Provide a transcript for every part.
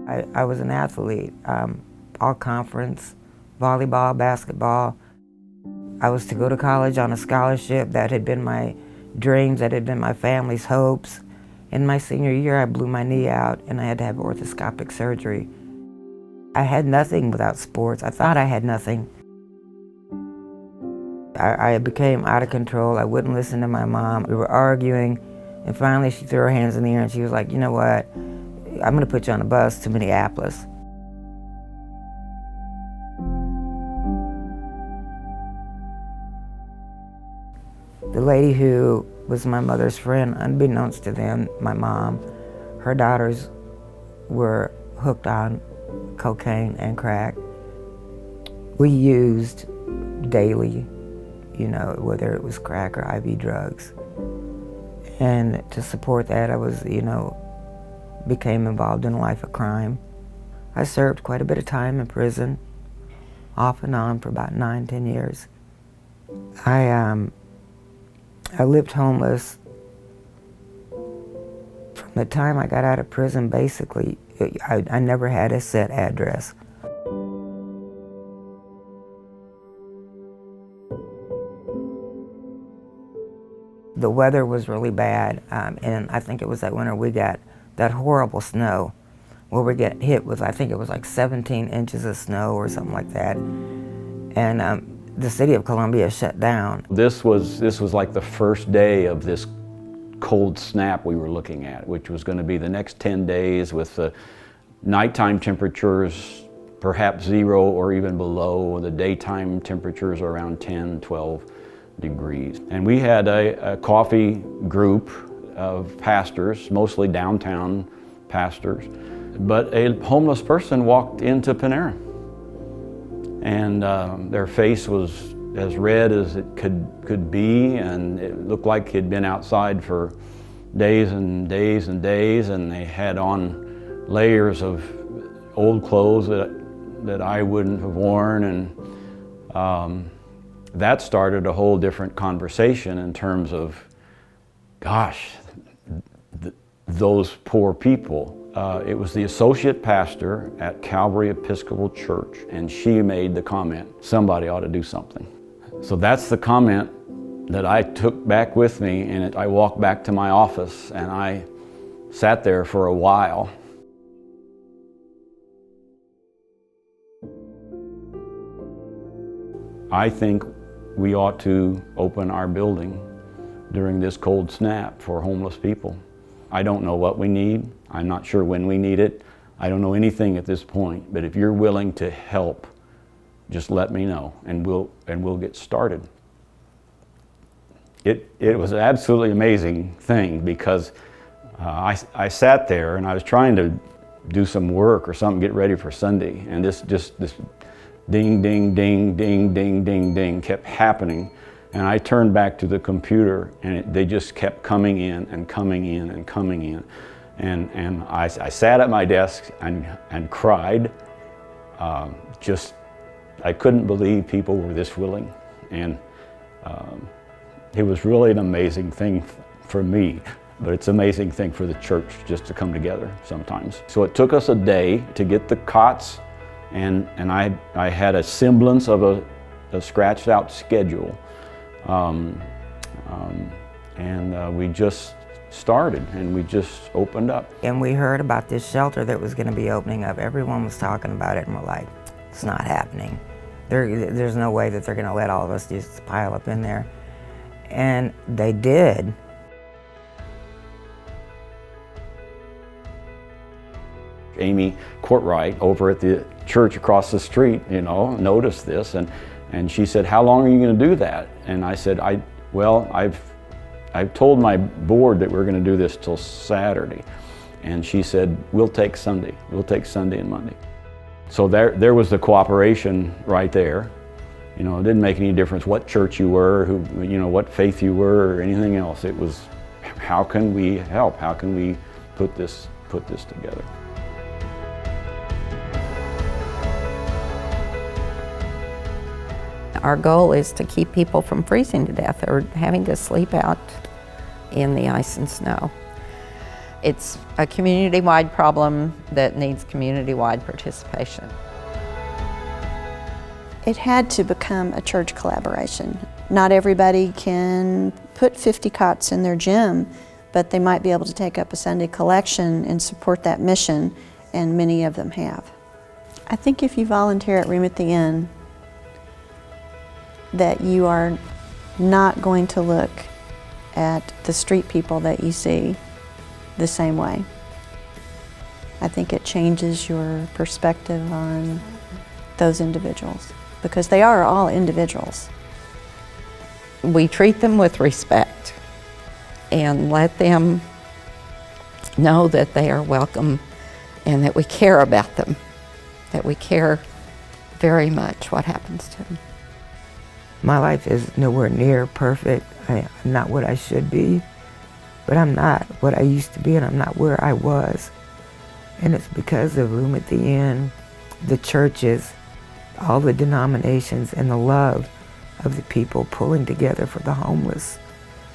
I was an athlete, all conference, volleyball, basketball. I was to go to college on a scholarship. That had been my dreams, that had been my family's hopes. In my senior year, I blew my knee out and I had to have orthoscopic surgery. I had nothing without sports. I thought I had nothing. I became out of control. I wouldn't listen to my mom. We were arguing, and finally she threw her hands in the air and she was like, you know what? I'm gonna put you on a bus to Minneapolis. The lady who was my mother's friend, unbeknownst to them, my mom, her daughters were hooked on cocaine and crack. We used daily, you know, whether it was crack or IV drugs. And to support that, I was, you know, became involved in a life of crime. I served quite a bit of time in prison, off and on for about 9-10 years. I lived homeless from the time I got out of prison. Basically, I never had a set address. The weather was really bad, and I think it was that winter we got that horrible snow where we get hit with, I think it was like 17 inches of snow or something like that. And the city of Columbia shut down. This was like the first day of this cold snap we were looking at, which was going to be the next 10 days with the nighttime temperatures perhaps 0 or even below, the daytime temperatures around 10, 12 degrees. And we had a coffee group of pastors, mostly downtown pastors, but a homeless person walked into Panera. And their face was as red as it could be, and it looked like he'd been outside for days and days and days, and they had on layers of old clothes that I wouldn't have worn, and that started a whole different conversation in terms of, gosh, those poor people. It was the associate pastor at Calvary Episcopal Church, and she made the comment, somebody ought to do something. So that's the comment that I took back with me, and I walked back to my office and I sat there for a while. I think we ought to open our building during this cold snap for homeless people. I don't know what we need. I'm not sure when we need it. I don't know anything at this point, but if you're willing to help, just let me know and we'll get started. It was an absolutely amazing thing because I sat there and I was trying to do some work or something, get ready for Sunday, and this ding, ding, ding, ding, ding, ding, ding kept happening. And I turned back to the computer and they just kept coming in and coming in and coming in. And I sat at my desk and cried. I couldn't believe people were this willing. And it was really an amazing thing for me, but it's an amazing thing for the church just to come together sometimes. So it took us a day to get the cots, and I had a semblance of a scratched out schedule. We just started and we just opened up. And we heard about this shelter that was going to be opening up. Everyone was talking about it and we're like, it's not happening. There's no way that they're going to let all of us just pile up in there. And they did. Amy Courtright over at the church across the street, noticed this and she said, how long are you going to do that? And I said, I've told my board that we're going to do this till Saturday. And she said, we'll take Sunday. We'll take Sunday and Monday. So there was the cooperation right there. It didn't make any difference what church you were, what faith you were, or anything else. It was, how can we help? How can we put this together? Our goal is to keep people from freezing to death or having to sleep out in the ice and snow. It's a community-wide problem that needs community-wide participation. It had to become a church collaboration. Not everybody can put 50 cots in their gym, but they might be able to take up a Sunday collection and support that mission, and many of them have. I think if you volunteer at Room at the Inn, that you are not going to look at the street people that you see the same way. I think it changes your perspective on those individuals, because they are all individuals. We treat them with respect and let them know that they are welcome and that we care about them, that we care very much what happens to them. My life is nowhere near perfect. I'm not what I should be, but I'm not what I used to be, and I'm not where I was. And it's because of Room at the Inn, the churches, all the denominations, and the love of the people pulling together for the homeless.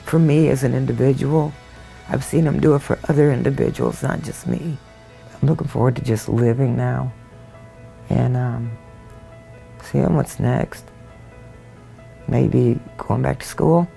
For me as an individual, I've seen them do it for other individuals, not just me. I'm looking forward to just living now and seeing what's next. Maybe going back to school.